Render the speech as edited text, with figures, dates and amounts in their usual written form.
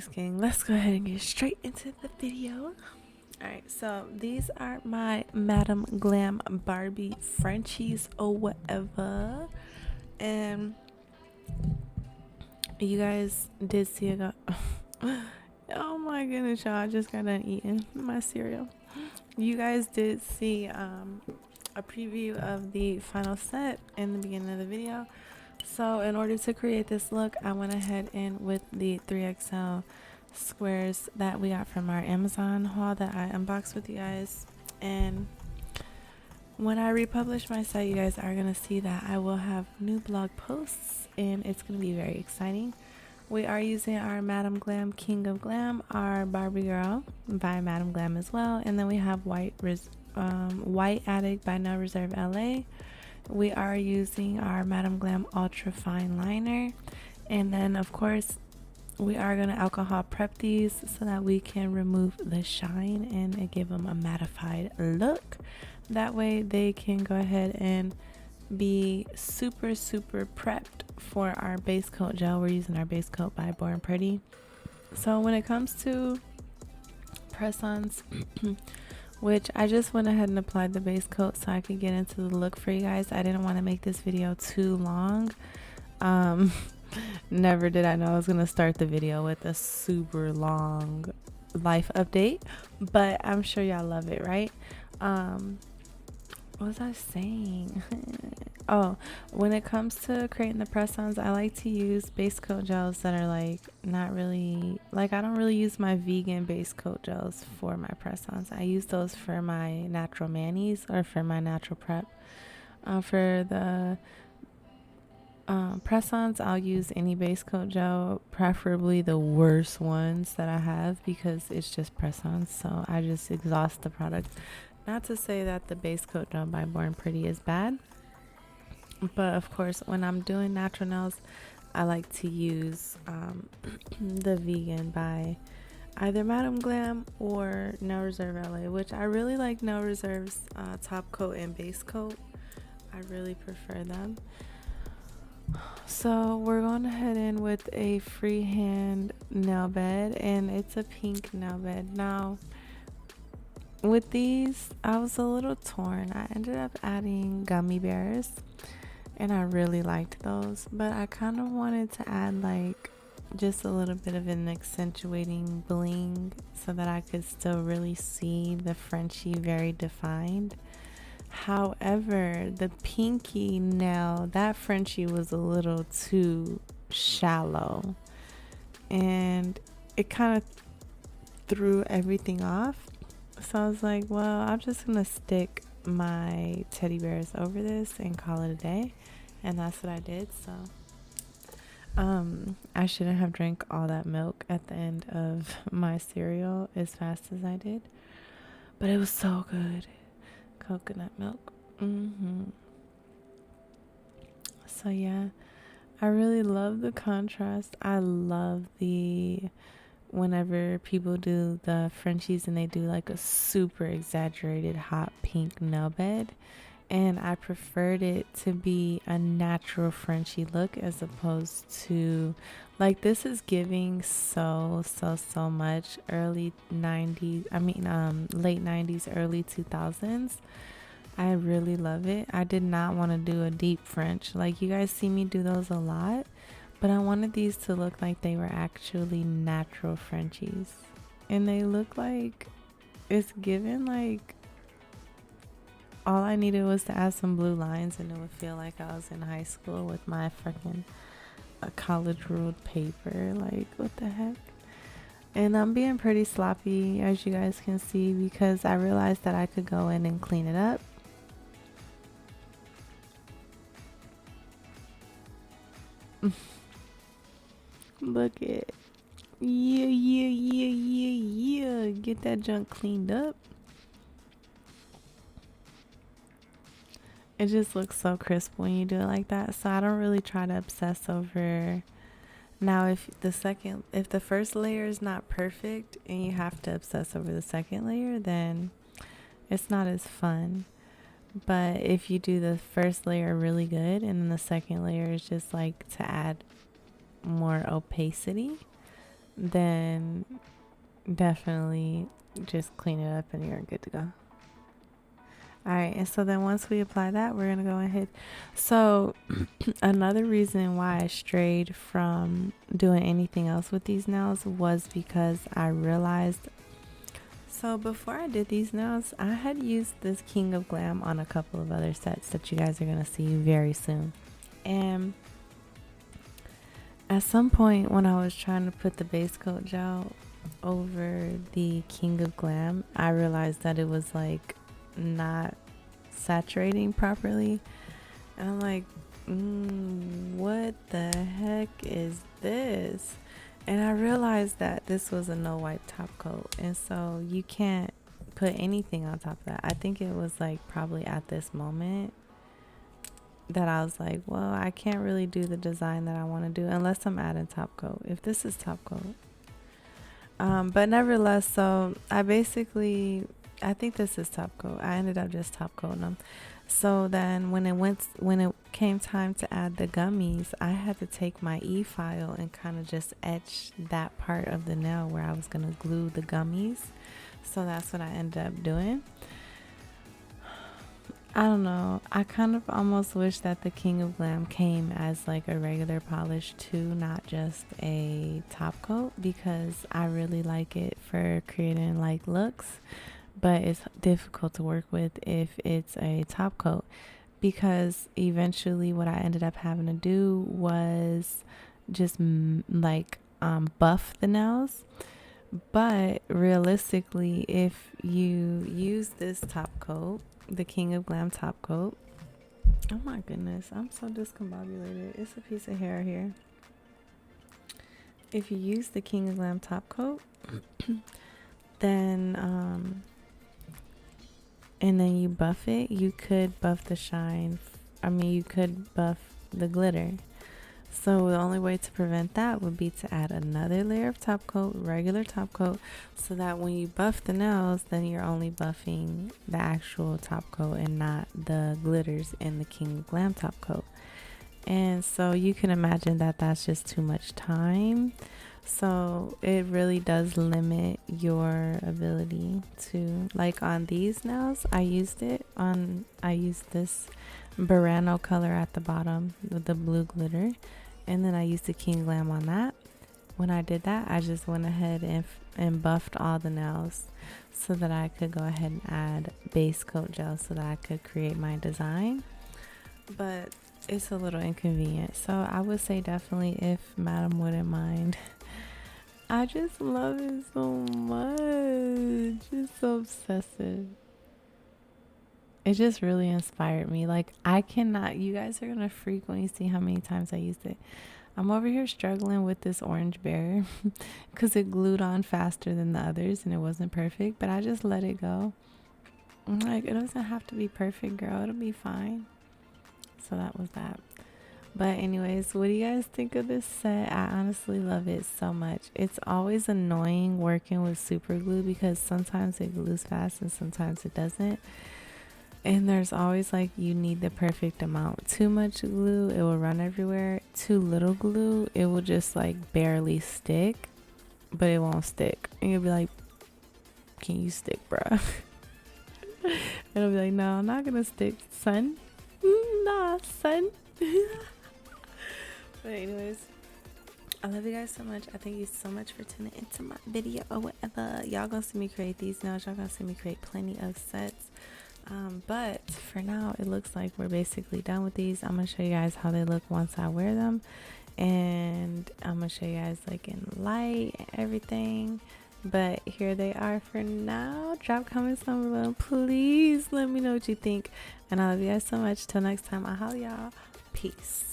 Anyways, gang, let's go ahead and get straight into the video. Alright, so these are my Madam Glam Barbie Frenchies or whatever. And you guys did see it. Oh my goodness, y'all. I just got done eating my cereal. You guys did see a preview of the final set in the beginning of the video. So in order to create this look, I went ahead and with the 3XL squares that we got from our Amazon haul that I unboxed with you guys. And when I republish my site, you guys are going to see that I will have new blog posts and it's going to be very exciting. We are using our Madam Glam King of Glam, our Barbie Girl by Madam Glam as well. And then we have White Addict by No Reserve LA. We are using our Madam Glam Ultra Fine Liner. And then of course we are going to alcohol prep these so that we can remove the shine and give them a mattified look. That way they can go ahead and be super prepped for our base coat gel. We're using our base coat by Born Pretty. So when it comes to press-ons, which I just went ahead and applied the base coat so I could get into the look for you guys. I didn't want to make this video too long. Never did I know I was gonna start the video with a super long life update, but I'm sure y'all love it, right? What was I saying? Oh, when it comes to creating the press-ons, I like to use base coat gels that are like not really, like I don't really use my vegan base coat gels for my press-ons. I use those for my natural manis or for my natural prep. For the press-ons, I'll use any base coat gel, preferably the worst ones that I have because it's just press-ons, so I just exhaust the product. Not to say that the base coat gel by Born Pretty is bad, but of course when I'm doing natural nails I like to use the vegan by either Madam Glam or No Reserve LA, which I really like No Reserve's top coat and base coat. I really prefer them. So we're going ahead in with a freehand nail bed, and it's a pink nail bed. Now with these I was a little torn. I ended up adding gummy bears and I really liked those, but I kind of wanted to add like just a little bit of an accentuating bling so that I could still really see the Frenchie very defined. However, the pinky nail, that Frenchie was a little too shallow and it kind of threw everything off. So I was like, well, I'm just gonna stick my teddy bears over this and call it a day. And that's what I did. So I shouldn't have drank all that milk at the end of my cereal as fast as I did, but it was so good. Coconut milk. So yeah, I really love the contrast. I love the whenever people do the Frenchies and they do like a super exaggerated hot pink nail bed, and I preferred it to be a natural Frenchie look as opposed to like this is giving so much early 90s, late 90s, early 2000s. I really love it. I did not want to do a deep French. Like you guys see me do those a lot, but I wanted these to look like they were actually natural Frenchies. And they look like it's given like all I needed was to add some blue lines and it would feel like I was in high school with my freaking college ruled paper. Like what the heck? And I'm being pretty sloppy as you guys can see because I realized that I could go in and clean it up. Look at yeah, get that junk cleaned up. It just looks so crisp when you do it like that. So I don't really try to obsess over. Now if the first layer is not perfect and you have to obsess over the second layer, then it's not as fun. But if you do the first layer really good and then the second layer is just like to add more opacity, then definitely just clean it up and you're good to go. All right, and so then once we apply that, we're gonna go ahead. So another reason why I strayed from doing anything else with these nails was because I realized, so before I did these nails, I had used this King of Glam on a couple of other sets that you guys are gonna see very soon. And at some point when I was trying to put the base coat gel over the King of Glam, I realized that it was like not saturating properly, and I'm like, what the heck is this? And I realized that this was a no wipe top coat, and so you can't put anything on top of that. I think it was like probably at this moment that I was like, well, I can't really do the design that I want to do unless I'm adding top coat, if this is top coat. But nevertheless, so I think this is top coat. I ended up just top coating them. So then when it came time to add the gummies, I had to take my e-file and kind of just etch that part of the nail where I was going to glue the gummies. So that's what I ended up doing. I don't know. I kind of almost wish that the King of Glam came as like a regular polish too, not just a top coat, because I really like it for creating like looks, but it's difficult to work with if it's a top coat, because eventually what I ended up having to do was just buff the nails. But realistically, if you use this top coat, the King of Glam top coat, oh my goodness, I'm so discombobulated. It's a piece of hair here. If you use the King of Glam top coat, then and then you buff it, you could buff the shine. You could buff the glitter. So the only way to prevent that would be to add another layer of top coat, regular top coat, so that when you buff the nails, then you're only buffing the actual top coat and not the glitters in the King of Glam top coat. And so you can imagine that that's just too much time. So it really does limit your ability to, like on these nails, I used this Burano color at the bottom with the blue glitter, and then I used the King Glam on that. When I did that, I just went ahead and buffed all the nails so that I could go ahead and add base coat gel so that I could create my design. But it's a little inconvenient, so I would say definitely, if Madam wouldn't mind. I just love it so much. It's so obsessive. It just really inspired me. Like, I cannot, you guys are gonna freak when you see how many times I used it. I'm over here struggling with this orange bear because it glued on faster than the others and it wasn't perfect, but I just let it go. I'm like, it doesn't have to be perfect, girl, it'll be fine. So that was that. But anyways, what do you guys think of this set? I honestly love it so much. It's always annoying working with super glue because sometimes it glues fast and sometimes it doesn't. And there's always like, you need the perfect amount. Too much glue, it will run everywhere. Too little glue, it will just like barely stick, but it won't stick. And you'll be like, can you stick, bruh? It'll be like, no, I'm not gonna stick, son. Nah, son. But anyways, I love you guys so much. I thank you so much for tuning into my video or whatever. Y'all gonna see me create these nails. Y'all gonna see me create plenty of sets. But for now, it looks like we're basically done with these. I'm gonna show you guys how they look once I wear them, and I'm gonna show you guys like in light and everything. But here they are for now. Drop comments down below, please let me know what you think, and I love you guys so much. Till next time, I'll holla y'all. Peace.